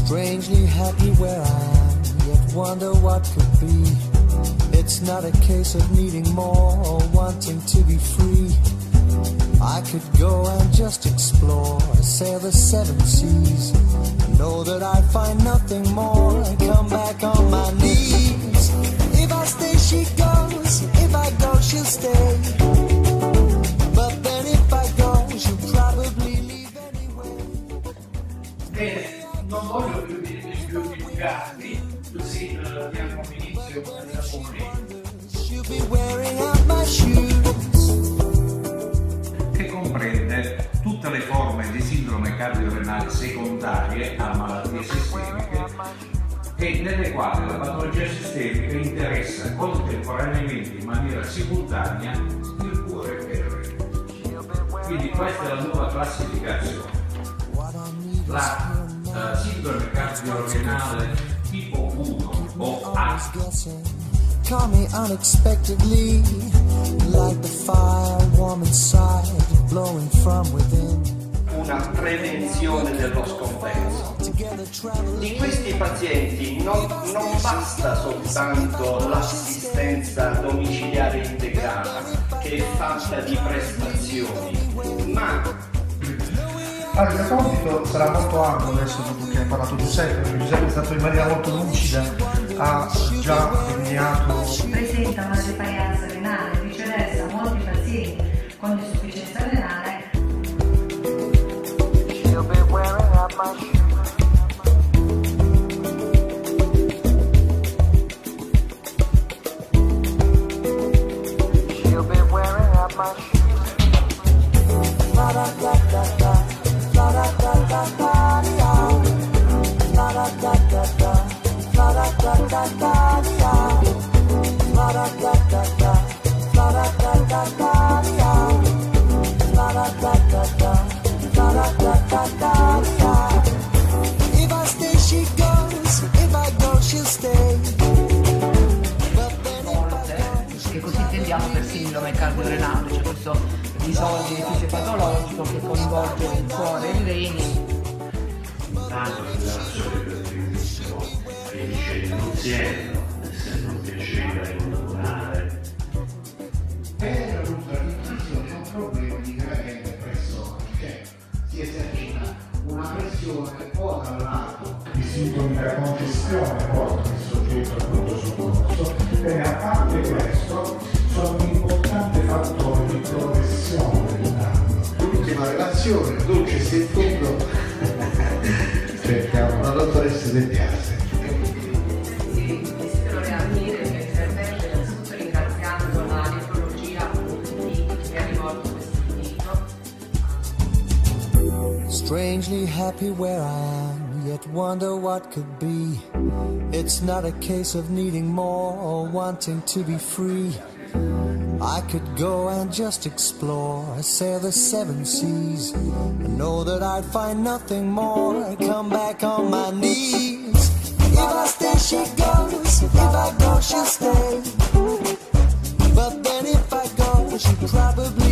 Strangely happy where I am, yet wonder what could be. It's not a case of needing more or wanting to be free. I could go and just explore, sail the seven seas, know that I'd find nothing more and come back on my knees. If I stay, she goes. If I go, she'll stay. But then if I go, she'll probably leave anyway. Non voglio più divulgarvi, così diamo inizio alla che comprende tutte le forme di sindrome cardiorenale secondarie a malattie sistemiche e nelle quali la patologia sistemica interessa contemporaneamente in maniera simultanea il cuore e il rene. Quindi questa è la nuova classificazione. La sindrome cardiorenale tipo 1 o A. Call me unexpectedly, like the fire warm inside, blowing from within. Una prevenzione dello scompenso. Di questi pazienti non basta soltanto l'assistenza domiciliare integrata, che è fatta di prestazioni, ma allora, il compito sarà molto ampio adesso dopo che hai parlato Giuseppe, perché Giuseppe è stato in maniera molto lucida, ha già delineato. Presenta una defaglianza renale, viceversa molti pazienti con insufficienza renale. If I stay, she goes. If I go, she'll stay. Che così intendiamo per sindrome cardiorenale, cioè questo disordine fisiopatologico che coinvolge il cuore e i reni. Tanto segnalazione per l'inizio finisce non si entra, essendo un piacere collaborare. Per l'ultrafissione è un problema di gradiente pressione, cioè si esercita una pressione o dal lato i sintomi della congestione portano il soggetto al pronto soccorso. Bene, a parte questo, sono un importante fattore di progressione del danno. L'ultima relazione, dolce settembro, cerca una dottoressa del piazza. Desidero reagire per intervento innanzitutto ringraziando la nefrologia che ha rivolto questo invito. Strangely happy where I am, yet wonder what could be. It's not a case of needing more or wanting to be free. I could go and just explore, sail the seven seas, and know that I'd find nothing more and come back on my knees. If I stay, she goes. If I go, she'll stay. But then if I go, she'll probably